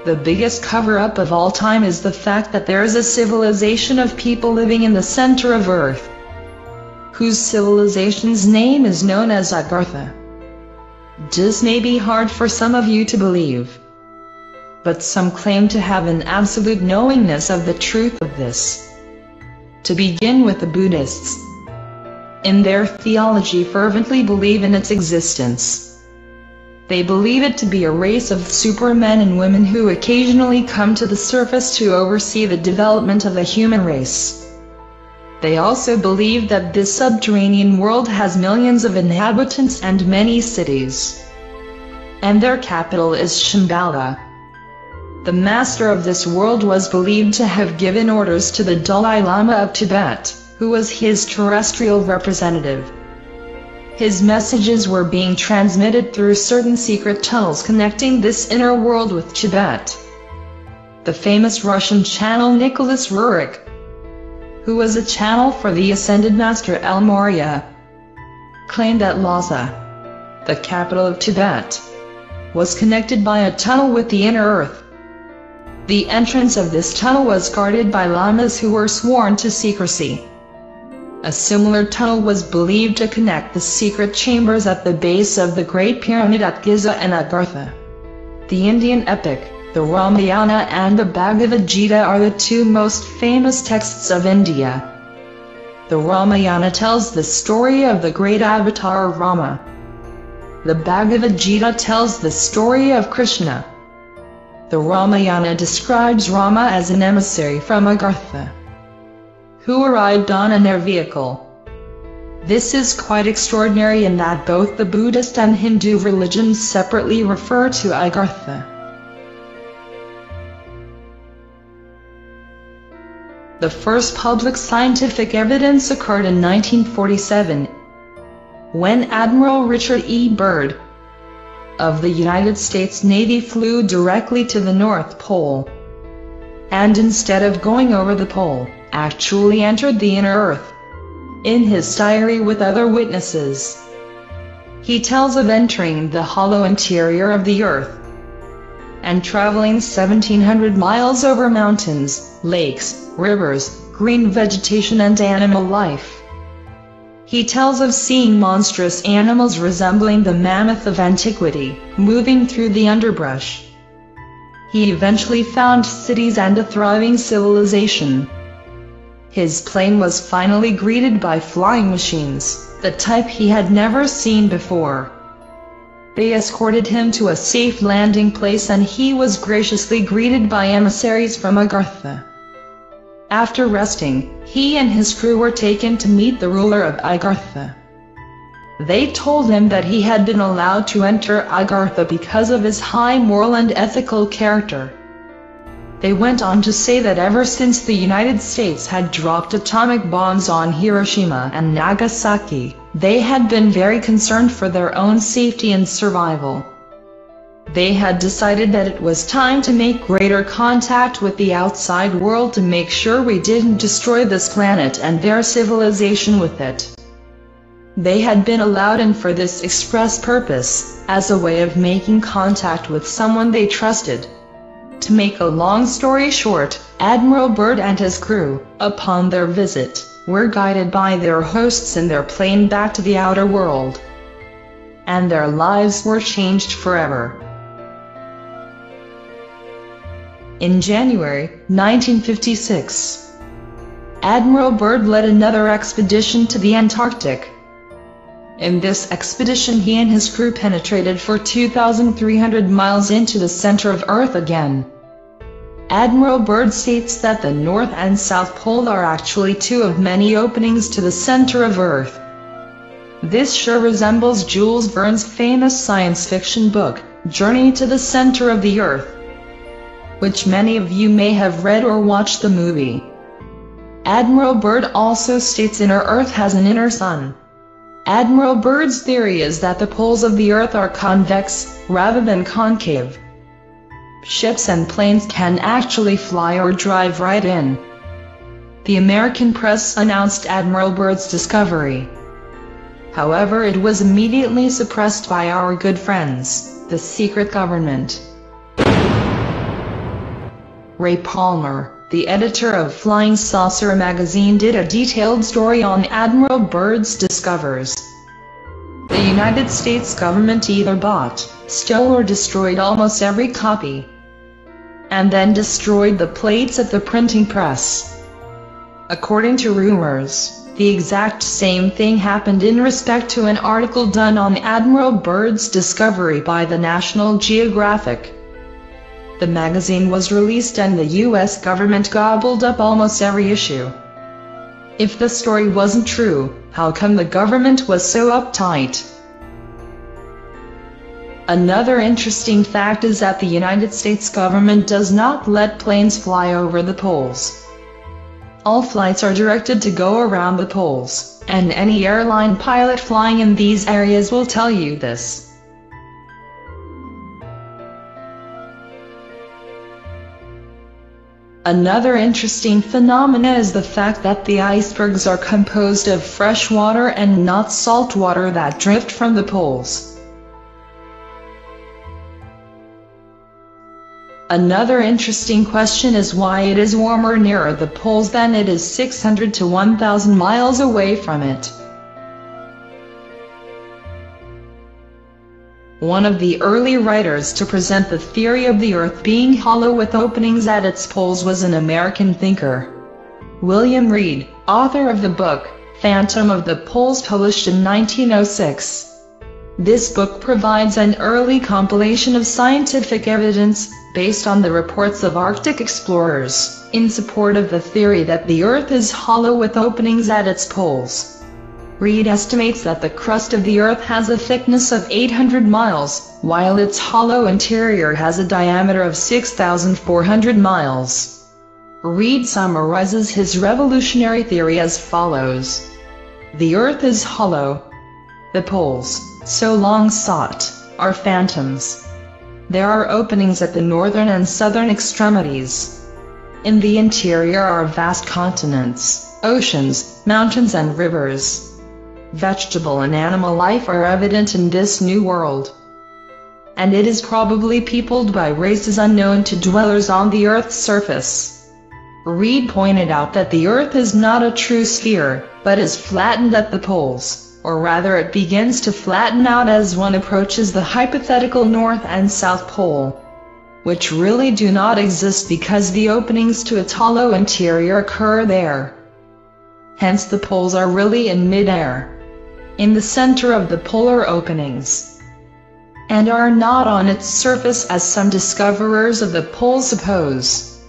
The biggest cover-up of all time is the fact that there is a civilization of people living in the center of Earth, whose civilization's name is known as Agartha. This may be hard for some of you to believe, but some claim to have an absolute knowingness of the truth of this. To begin with, the Buddhists, in their theology, fervently believe in its existence. They believe it to be a race of supermen and women who occasionally come to the surface to oversee the development of the human race. They also believe that this subterranean world has millions of inhabitants and many cities, and their capital is Shambhala. The master of this world was believed to have given orders to the Dalai Lama of Tibet, who was his terrestrial representative. His messages were being transmitted through certain secret tunnels connecting this inner world with Tibet. The famous Russian channel Nicholas Roerich, who was a channel for the ascended master El Morya, claimed that Lhasa, the capital of Tibet, was connected by a tunnel with the inner earth. The entrance of this tunnel was guarded by lamas who were sworn to secrecy. A similar tunnel was believed to connect the secret chambers at the base of the Great Pyramid at Giza and Agartha. The Indian epic, the Ramayana and the Bhagavad Gita are the two most famous texts of India. The Ramayana tells the story of the great avatar Rama. The Bhagavad Gita tells the story of Krishna. The Ramayana describes Rama as an emissary from Agartha, who arrived on an air vehicle. This is quite extraordinary in that both the Buddhist and Hindu religions separately refer to Agartha. The first public scientific evidence occurred in 1947, when Admiral Richard E. Byrd of the United States Navy flew directly to the North Pole, and instead of going over the pole, actually entered the inner earth. In his diary with other witnesses, he tells of entering the hollow interior of the earth and traveling 1,700 miles over mountains, lakes, rivers, green vegetation and animal life. He tells of seeing monstrous animals resembling the mammoth of antiquity, moving through the underbrush. He eventually found cities and a thriving civilization. His plane was finally greeted by flying machines, the type he had never seen before. They escorted him to a safe landing place and he was graciously greeted by emissaries from Agartha. After resting, he and his crew were taken to meet the ruler of Agartha. They told him that he had been allowed to enter Agartha because of his high moral and ethical character. They went on to say that ever since the United States had dropped atomic bombs on Hiroshima and Nagasaki, they had been very concerned for their own safety and survival. They had decided that it was time to make greater contact with the outside world to make sure we didn't destroy this planet and their civilization with it. They had been allowed in for this express purpose, as a way of making contact with someone they trusted. To make a long story short, Admiral Byrd and his crew, upon their visit, were guided by their hosts in their plane back to the outer world, and their lives were changed forever. In January 1956, Admiral Byrd led another expedition to the Antarctic. In this expedition he and his crew penetrated for 2,300 miles into the center of Earth again. Admiral Byrd states that the North and South Pole are actually two of many openings to the center of Earth. This sure resembles Jules Verne's famous science fiction book, Journey to the Center of the Earth, which many of you may have read or watched the movie. Admiral Byrd also states inner Earth has an inner sun. Admiral Byrd's theory is that the poles of the Earth are convex, rather than concave. Ships and planes can actually fly or drive right in. The American press announced Admiral Byrd's discovery. However, it was immediately suppressed by our good friends, the secret government. Ray Palmer, the editor of Flying Saucer magazine, did a detailed story on Admiral Byrd's discoveries. The United States government either bought, stole or destroyed almost every copy, and then destroyed the plates at the printing press. According to rumors, the exact same thing happened in respect to an article done on Admiral Byrd's discovery by the National Geographic. The magazine was released and the US government gobbled up almost every issue. If the story wasn't true, how come the government was so uptight? Another interesting fact is that the United States government does not let planes fly over the poles. All flights are directed to go around the poles, and any airline pilot flying in these areas will tell you this. Another interesting phenomenon is the fact that the icebergs are composed of fresh water and not salt water that drift from the poles. Another interesting question is why it is warmer nearer the poles than it is 600 to 1,000 miles away from it. One of the early writers to present the theory of the Earth being hollow with openings at its poles was an American thinker, William Reed, author of the book, Phantom of the Poles, published in 1906. This book provides an early compilation of scientific evidence, based on the reports of Arctic explorers, in support of the theory that the Earth is hollow with openings at its poles. Reed estimates that the crust of the Earth has a thickness of 800 miles, while its hollow interior has a diameter of 6,400 miles. Reed summarizes his revolutionary theory as follows. The Earth is hollow. The poles, so long sought, are phantoms. There are openings at the northern and southern extremities. In the interior are vast continents, oceans, mountains and rivers. Vegetable and animal life are evident in this new world, and it is probably peopled by races unknown to dwellers on the Earth's surface. Reed pointed out that the Earth is not a true sphere, but is flattened at the poles. Or rather, it begins to flatten out as one approaches the hypothetical North and South Pole, which really do not exist because the openings to its hollow interior occur there. Hence the poles are really in mid-air, in the center of the polar openings, and are not on its surface as some discoverers of the poles suppose.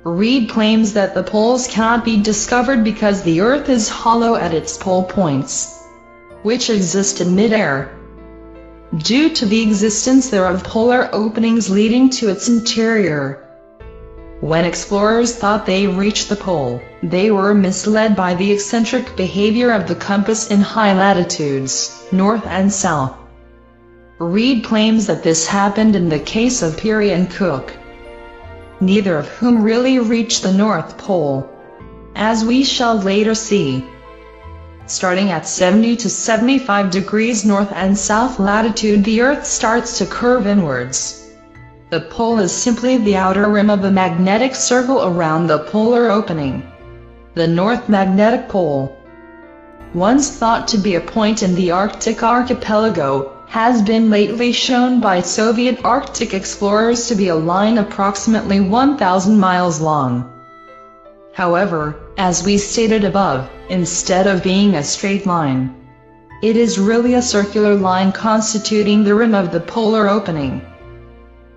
Reed claims that the poles cannot be discovered because the Earth is hollow at its pole points, which exist in mid-air, due to the existence there of polar openings leading to its interior. When explorers thought they reached the pole, they were misled by the eccentric behavior of the compass in high latitudes, north and south. Reed claims that this happened in the case of Peary and Cook, neither of whom really reached the North Pole, as we shall later see. Starting at 70 to 75 degrees north and south latitude, the Earth starts to curve inwards. The pole is simply the outer rim of a magnetic circle around the polar opening. The North Magnetic Pole, once thought to be a point in the Arctic archipelago, has been lately shown by Soviet Arctic explorers to be a line approximately 1,000 miles long. However, as we stated above, instead of being a straight line, it is really a circular line constituting the rim of the polar opening.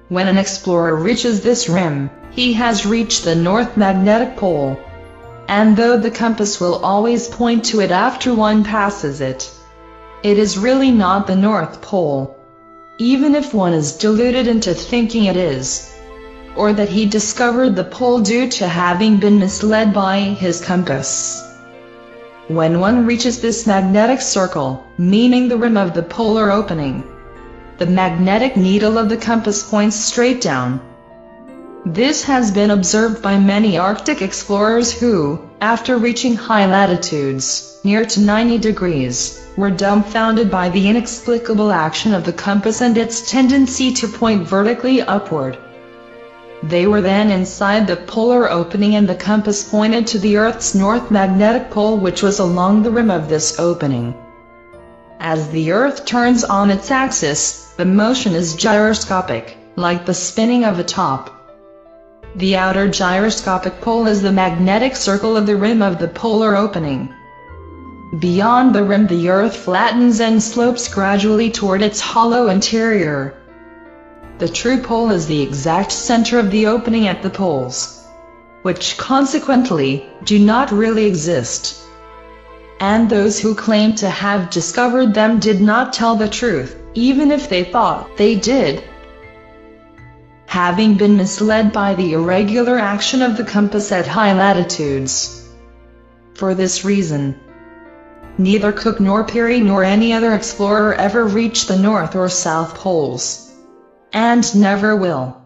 When an explorer reaches this rim, he has reached the North Magnetic Pole, and though the compass will always point to it after one passes it, it is really not the North Pole, even if one is deluded into thinking it is, or that he discovered the pole due to having been misled by his compass. When one reaches this magnetic circle, meaning the rim of the polar opening, the magnetic needle of the compass points straight down. This has been observed by many Arctic explorers who, after reaching high latitudes, near to 90 degrees, were dumbfounded by the inexplicable action of the compass and its tendency to point vertically upward. They were then inside the polar opening, and the compass pointed to the Earth's north magnetic pole, which was along the rim of this opening. As the Earth turns on its axis, the motion is gyroscopic, like the spinning of a top. The outer gyroscopic pole is the magnetic circle of the rim of the polar opening. Beyond the rim, the Earth flattens and slopes gradually toward its hollow interior. The true pole is the exact center of the opening at the poles, which consequently do not really exist. And those who claim to have discovered them did not tell the truth, even if they thought they did. Having been misled by the irregular action of the compass at high latitudes. For this reason, neither Cook nor Peary nor any other explorer ever reached the North or South Poles, and never will.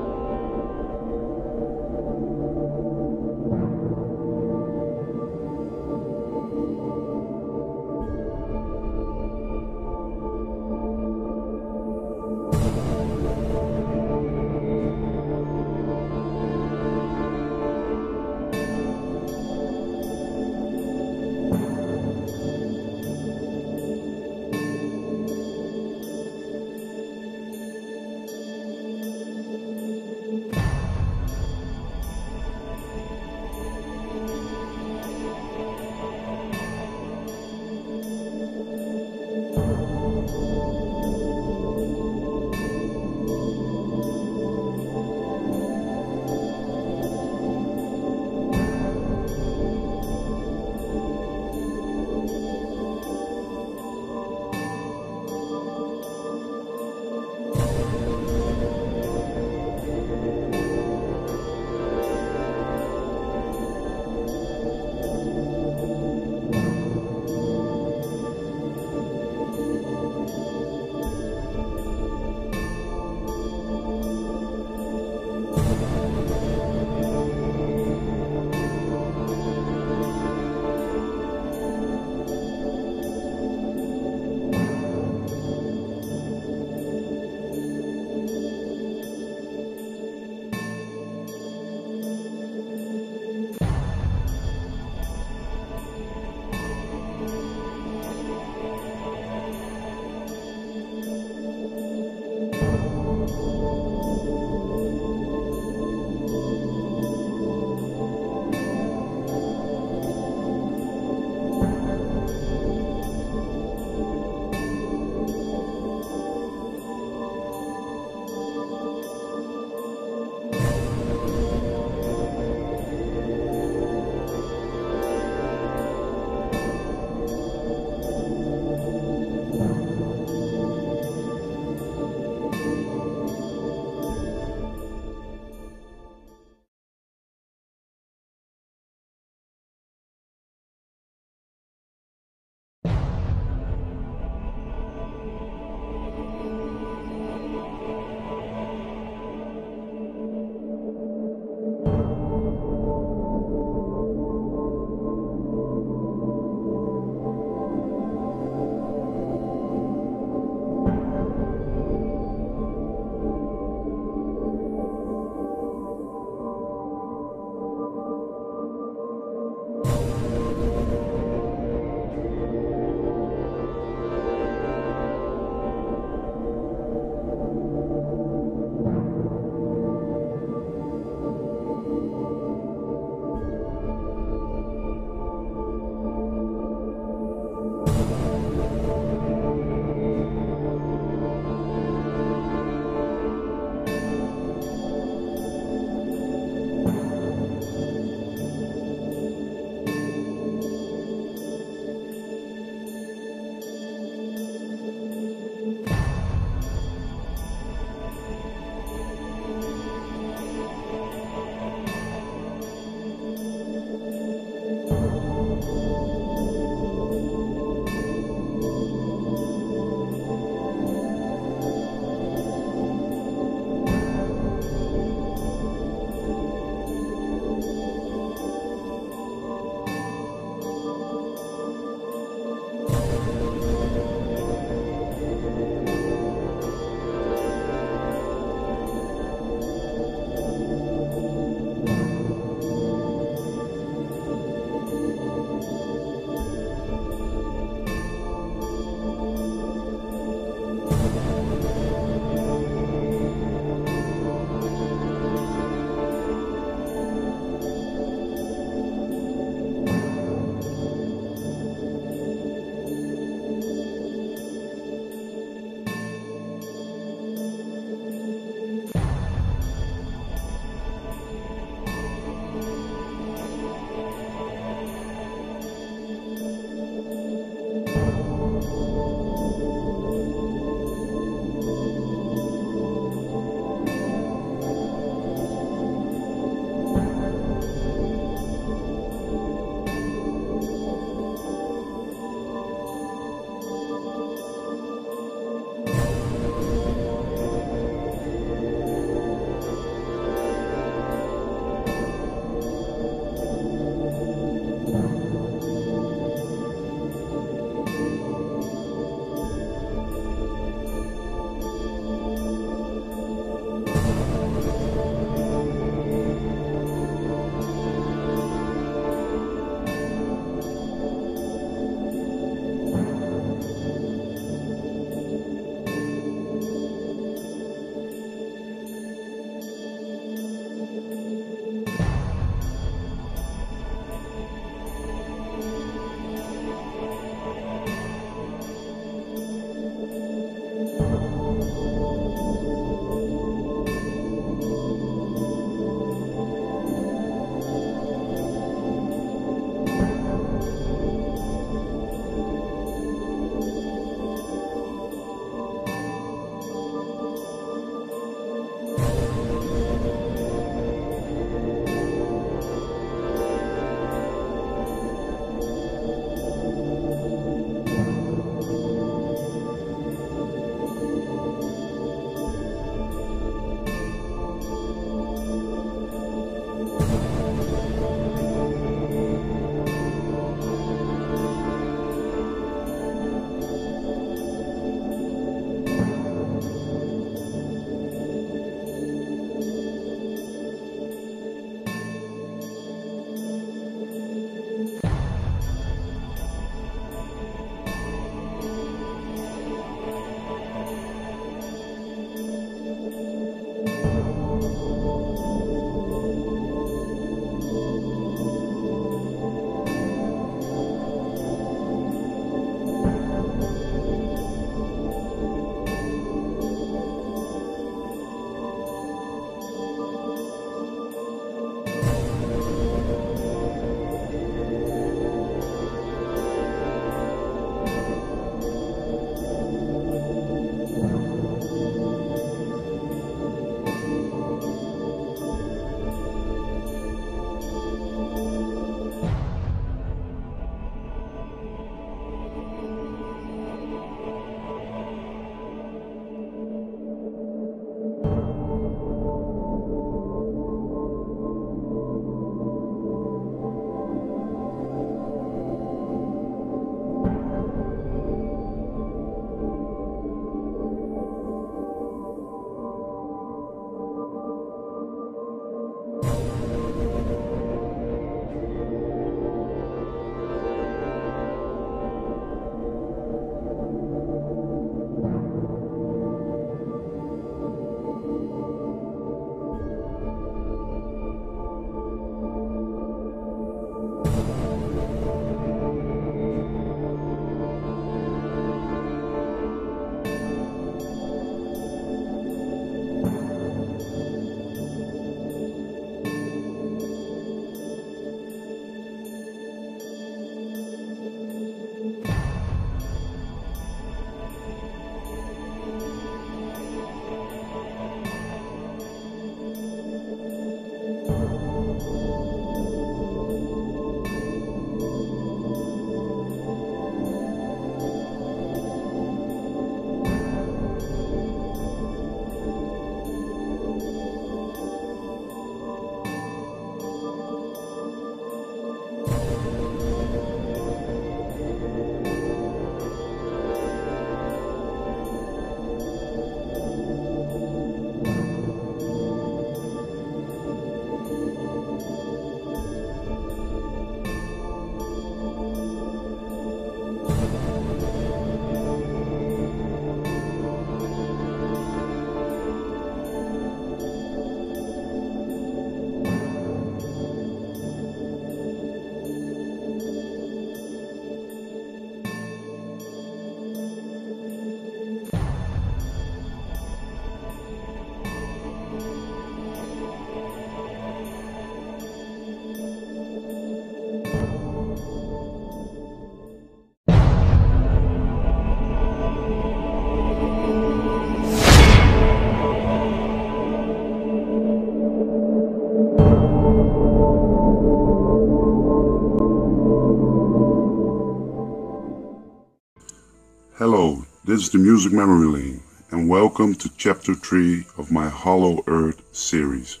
is the Music Memory Lane, and welcome to Chapter 3 of my Hollow Earth series.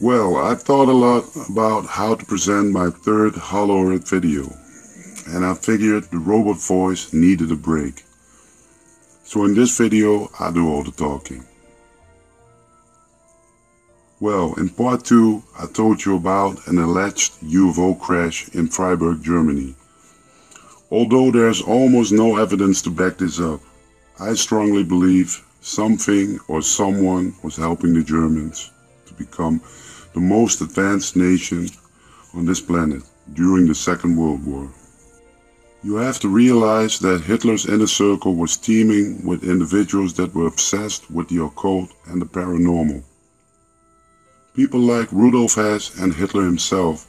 Well, I thought a lot about how to present my third Hollow Earth video, and I figured the robot voice needed a break. So in this video, I do all the talking. Well, in part 2, I told you about an alleged UFO crash in Freiburg, Germany. Although there's almost no evidence to back this up, I strongly believe something or someone was helping the Germans to become the most advanced nation on this planet during the Second World War. You have to realize that Hitler's inner circle was teeming with individuals that were obsessed with the occult and the paranormal. People like Rudolf Hess and Hitler himself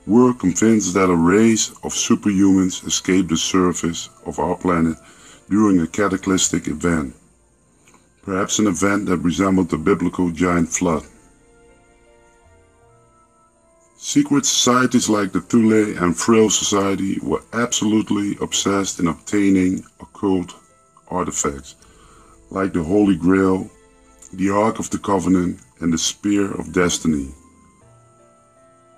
were convinced that a race of superhumans escaped the surface of our planet during a cataclysmic event, perhaps an event that resembled the biblical giant flood. Secret societies like the Thule and Frill Society were absolutely obsessed in obtaining occult artifacts, like the Holy Grail, the Ark of the Covenant, and the Spear of Destiny.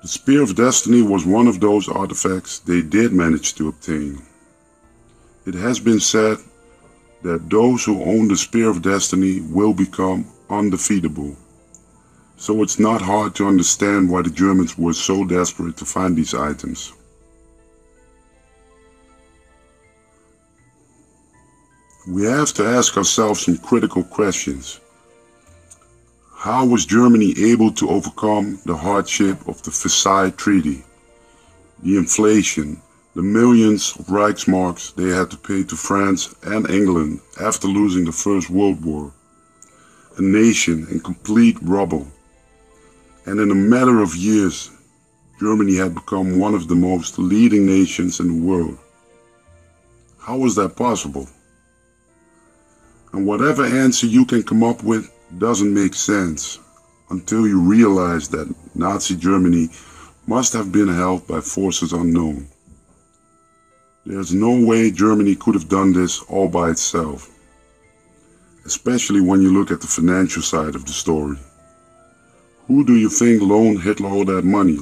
The Spear of Destiny was one of those artifacts they did manage to obtain. It has been said that those who own the Spear of Destiny will become undefeatable. So it's not hard to understand why the Germans were so desperate to find these items. We have to ask ourselves some critical questions. How was Germany able to overcome the hardship of the Versailles Treaty, the inflation, the millions of Reichsmarks they had to pay to France and England after losing the First World War, a nation in complete rubble, and in a matter of years, Germany had become one of the most leading nations in the world? How was that possible? And whatever answer you can come up with doesn't make sense until you realize that Nazi Germany must have been held by forces unknown. There's no way Germany could have done this all by itself, especially when you look at the financial side of the story. Who do you think loaned Hitler all that money?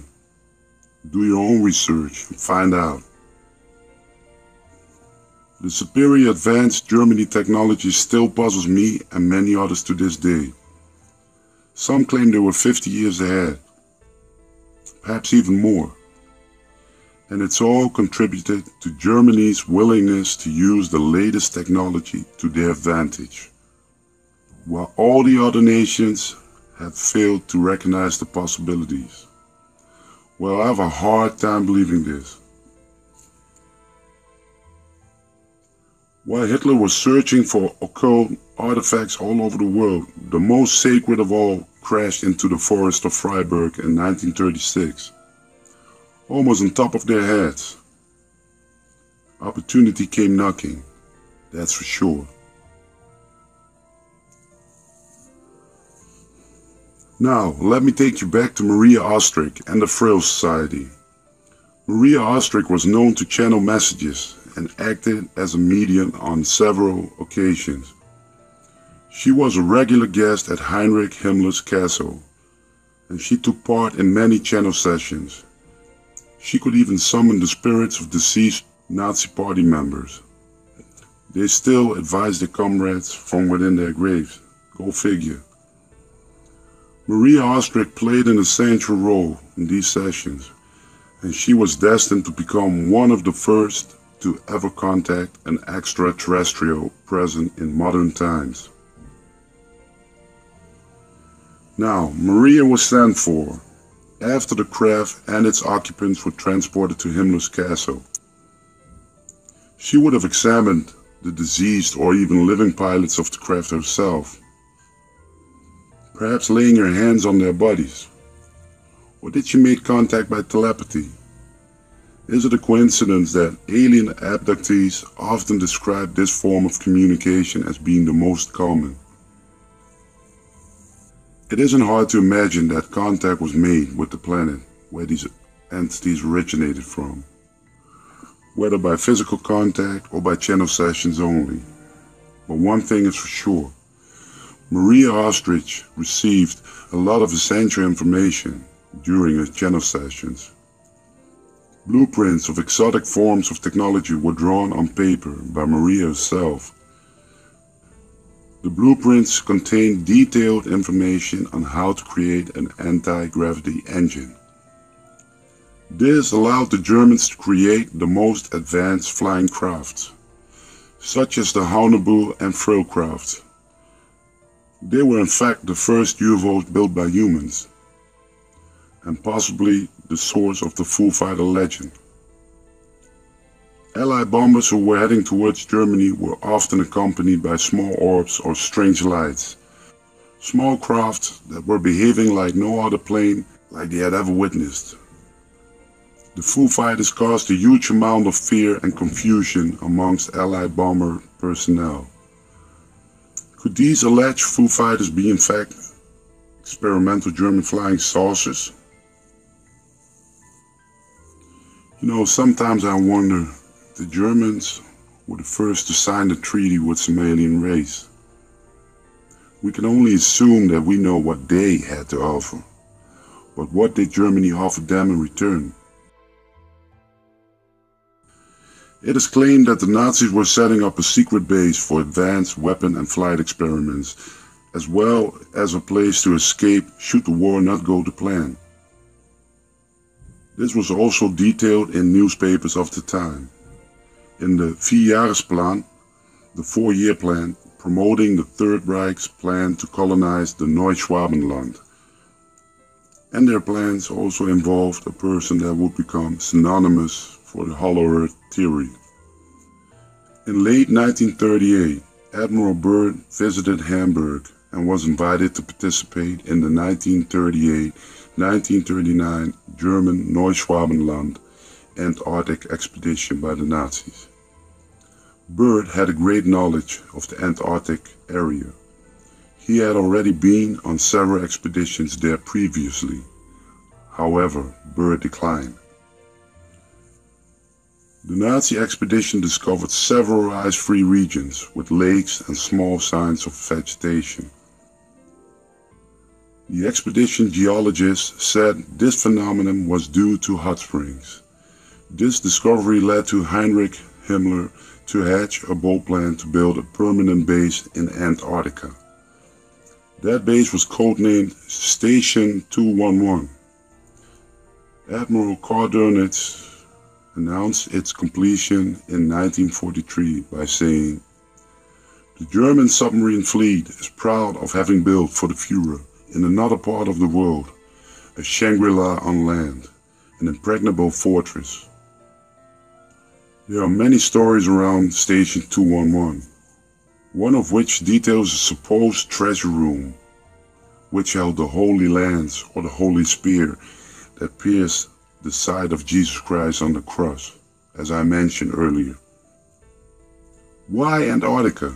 Do your own research and find out. The superior advanced Germany technology still puzzles me and many others to this day. Some claim they were 50 years ahead, perhaps even more. And it's all contributed to Germany's willingness to use the latest technology to their advantage, while all the other nations have failed to recognize the possibilities. Well, I have a hard time believing this. While Hitler was searching for occult artifacts all over the world, the most sacred of all crashed into the forest of Freiburg in 1936, almost on top of their heads. Opportunity came knocking, that's for sure. Now, let me take you back to Maria Ostrich and the Frill Society. Maria Ostrich was known to channel messages and acted as a medium on several occasions. She was a regular guest at Heinrich Himmler's castle, and she took part in many channel sessions. She could even summon the spirits of deceased Nazi party members. They still advised their comrades from within their graves. Go figure. Maria Ostrich played an essential role in these sessions, and she was destined to become one of the first to ever contact an extraterrestrial present in modern times. Now, Maria was sent for after the craft and its occupants were transported to Himmler's castle. She would have examined the deceased or even living pilots of the craft herself, perhaps laying her hands on their bodies. Or did she make contact by telepathy? Is it a coincidence that alien abductees often describe this form of communication as being the most common? It isn't hard to imagine that contact was made with the planet where these entities originated from. whether by physical contact or by channel sessions only. But one thing is for sure, Maria Ostrich received a lot of essential information during her channel sessions. Blueprints of exotic forms of technology were drawn on paper by Maria herself. The blueprints contained detailed information on how to create an anti-gravity engine. This allowed the Germans to create the most advanced flying crafts, such as the Haunebu and Frillcraft. They were in fact the first UFOs built by humans, and possibly the source of the Foo Fighter legend. Allied bombers who were heading towards Germany were often accompanied by small orbs or strange lights, small crafts that were behaving like no other plane like they had ever witnessed. The Foo Fighters caused a huge amount of fear and confusion amongst Allied bomber personnel. Could these alleged Foo Fighters be in fact experimental German flying saucers? You know, sometimes I wonder if the Germans were the first to sign the treaty with some alien race. We can only assume that we know what they had to offer, but what did Germany offer them in return? It is claimed that the Nazis were setting up a secret base for advanced weapon and flight experiments, as well as a place to escape should the war not go to plan. This was also detailed in newspapers of the time. In the Vierjahresplan, the 4-year plan, promoting the Third Reich's plan to colonize the Neuschwabenland. And their plans also involved a person that would become synonymous for the Hollow Earth theory. In late 1938, Admiral Byrd visited Hamburg and was invited to participate in the 1938-1939 German Neuschwabenland Antarctic expedition by the Nazis. Byrd had a great knowledge of the Antarctic area. He had already been on several expeditions there previously. However, Byrd declined. The Nazi expedition discovered several ice-free regions with lakes and small signs of vegetation. The expedition geologists said this phenomenon was due to hot springs. This discovery led to Heinrich Himmler to hatch a bold plan to build a permanent base in Antarctica. That base was codenamed Station 211. Admiral Kardernitz announced its completion in 1943 by saying, "The German submarine fleet is proud of having built for the Führer in another part of the world a Shangri-La on land, an impregnable fortress." There are many stories around Station 211, one of which details a supposed treasure room, which held the Holy Lance or the Holy Spear that pierced the side of Jesus Christ on the cross, as I mentioned earlier. Why Antarctica?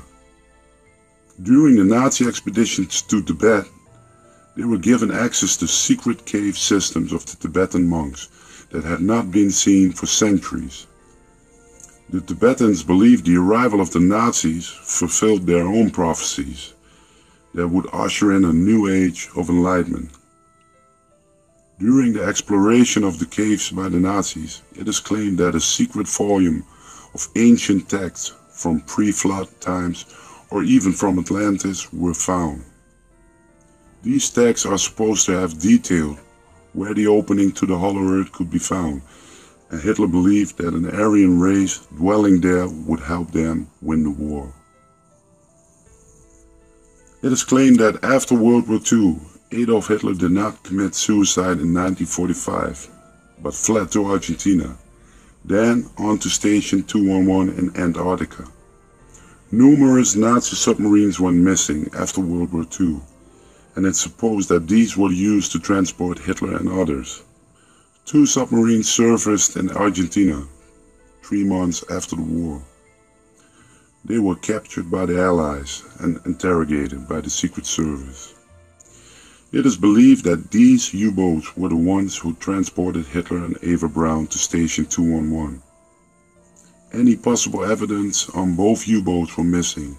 During the Nazi expeditions to Tibet, they were given access to secret cave systems of the Tibetan monks that had not been seen for centuries. The Tibetans believed the arrival of the Nazis fulfilled their own prophecies that would usher in a new age of enlightenment. During the exploration of the caves by the Nazis, it is claimed that a secret volume of ancient texts from pre-flood times or even from Atlantis were found. These texts are supposed to have detailed where the opening to the Hollow Earth could be found, and Hitler believed that an Aryan race dwelling there would help them win the war. It is claimed that after World War II, Adolf Hitler did not commit suicide in 1945, but fled to Argentina, then on to Station 211 in Antarctica. Numerous Nazi submarines went missing after World War II, and it's supposed that these were used to transport Hitler and others. 2 submarines surfaced in Argentina 3 months after the war. They were captured by the Allies and interrogated by the Secret Service. It is believed that these U-boats were the ones who transported Hitler and Eva Braun to Station 211. Any possible evidence on both U-boats were missing.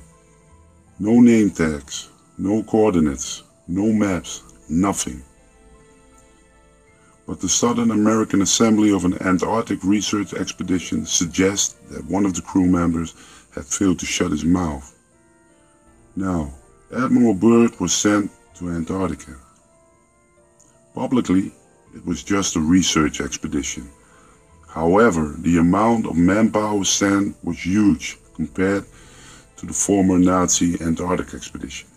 No name tags, no coordinates, no maps, nothing. But the Southern American Assembly of an Antarctic research expedition suggests that one of the crew members had failed to shut his mouth. Now, Admiral Byrd was sent to Antarctica. Publicly, it was just a research expedition. However, the amount of manpower sent was huge compared to the former Nazi Antarctic expedition.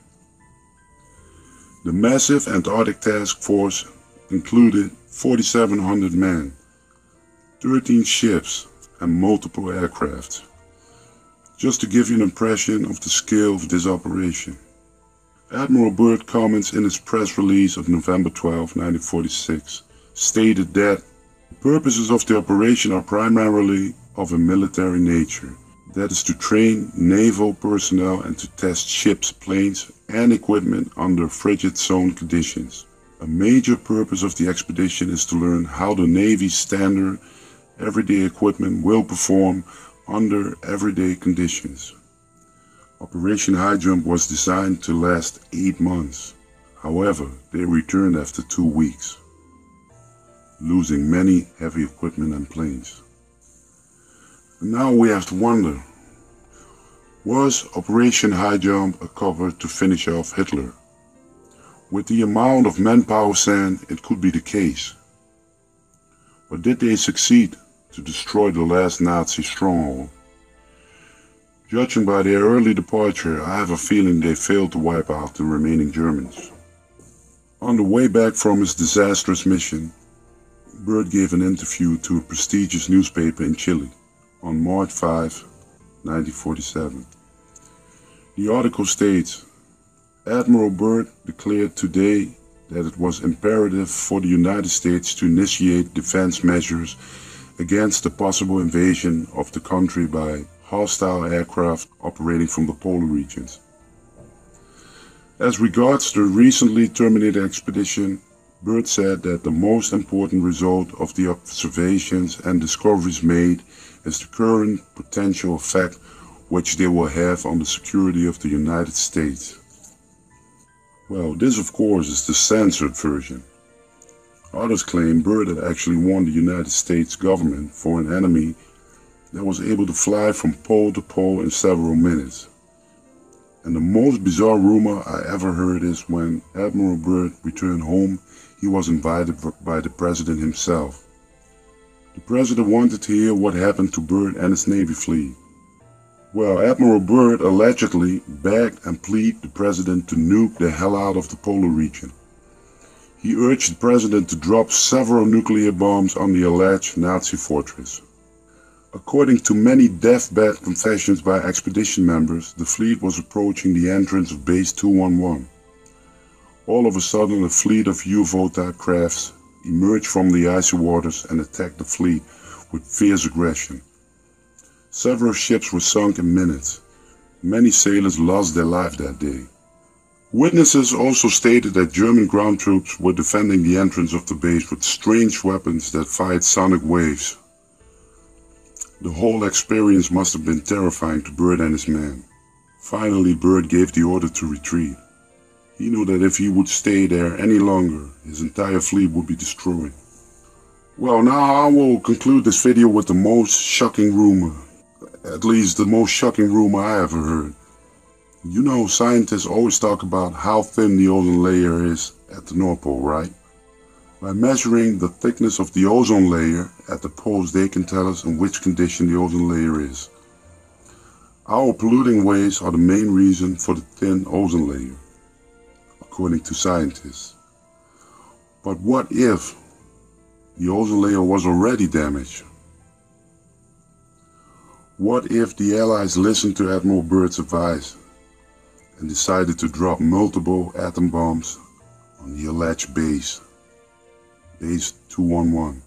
The massive Antarctic task force included 4,700 men, 13 ships, and multiple aircraft. Just to give you an impression of the scale of this operation. Admiral Byrd comments in his press release of November 12, 1946, stated that the purposes of the operation are primarily of a military nature. That is to train naval personnel and to test ships, planes, and equipment under frigid zone conditions. A major purpose of the expedition is to learn how the Navy's standard everyday equipment will perform under everyday conditions. Operation High Jump was designed to last 8 months. However, they returned after 2 weeks, losing many heavy equipment and planes. And now we have to wonder, was Operation High Jump a cover to finish off Hitler? With the amount of manpower sent, it could be the case. But did they succeed to destroy the last Nazi stronghold? Judging by their early departure, I have a feeling they failed to wipe out the remaining Germans. On the way back from his disastrous mission, Byrd gave an interview to a prestigious newspaper in Chile on March 5, 1947. The article states, Admiral Byrd declared today that it was imperative for the United States to initiate defense measures against the possible invasion of the country by hostile aircraft operating from the polar regions. As regards the recently terminated expedition, Byrd said that the most important result of the observations and discoveries made is the current potential effect which they will have on the security of the United States. Well, this of course is the censored version. Others claim Byrd had actually warned the United States government for an enemy that was able to fly from pole to pole in several minutes. And the most bizarre rumor I ever heard is when Admiral Byrd returned home, he was invited by the president himself. The president wanted to hear what happened to Byrd and his Navy fleet. Well, Admiral Byrd allegedly begged and pleaded the president to nuke the hell out of the polar region. He urged the president to drop several nuclear bombs on the alleged Nazi fortress. According to many deathbed confessions by expedition members, the fleet was approaching the entrance of Base 211. All of a sudden, a fleet of UFO-type crafts emerged from the icy waters and attacked the fleet with fierce aggression. Several ships were sunk in minutes. Many sailors lost their life that day. Witnesses also stated that German ground troops were defending the entrance of the base with strange weapons that fired sonic waves. The whole experience must have been terrifying to Byrd and his men. Finally, Byrd gave the order to retreat. He knew that if he would stay there any longer, his entire fleet would be destroyed. Well, now I will conclude this video with the most shocking rumor. At least the most shocking rumor I ever heard. You know, scientists always talk about how thin the ozone layer is at the North Pole, right? By measuring the thickness of the ozone layer at the poles, they can tell us in which condition the ozone layer is. Our polluting waste are the main reason for the thin ozone layer, according to scientists. But what if the ozone layer was already damaged? What if the Allies listened to Admiral Byrd's advice and decided to drop multiple atom bombs on the alleged base 211?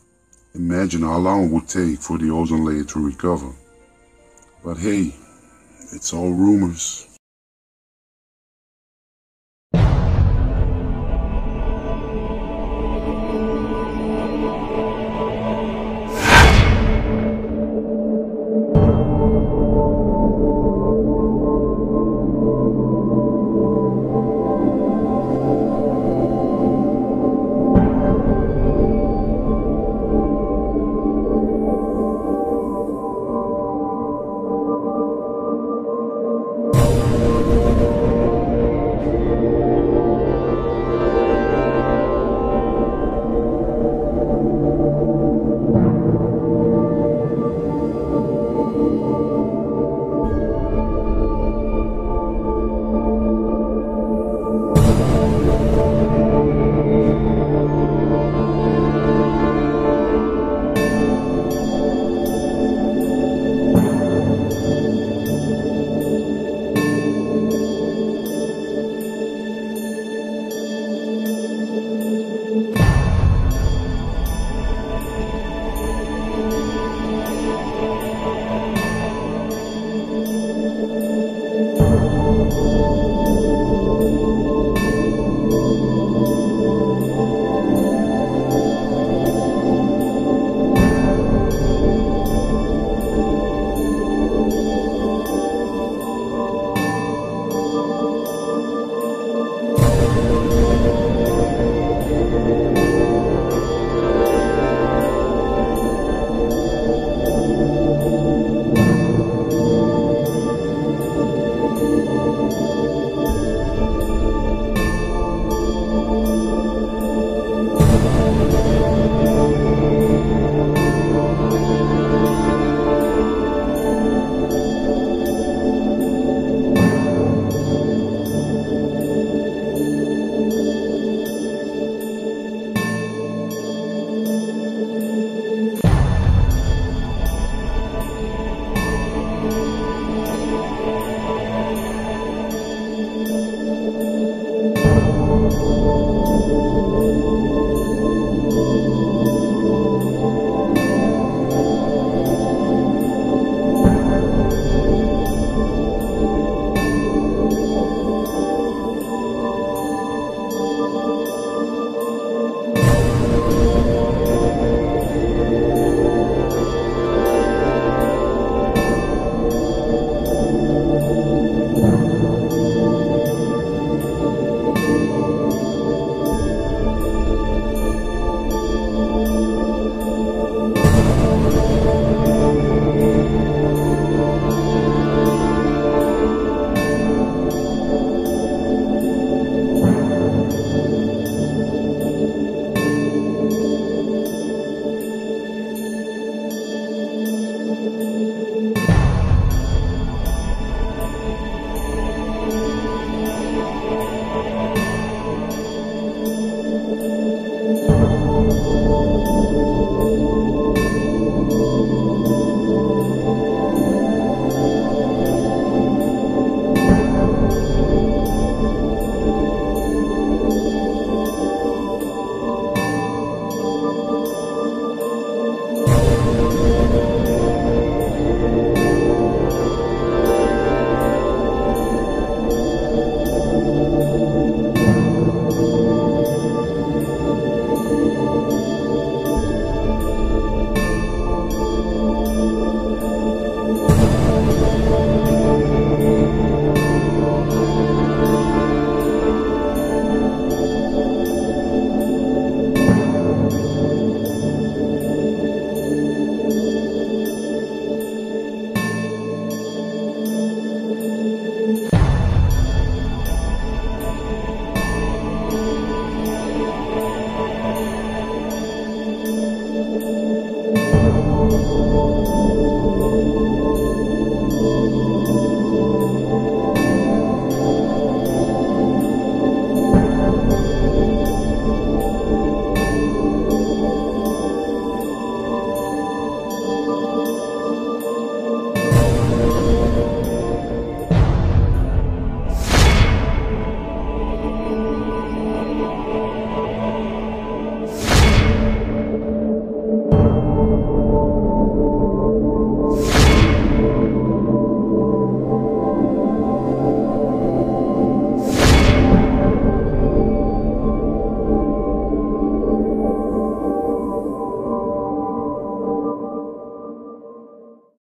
Imagine how long it would take for the ozone layer to recover. But hey, it's all rumors.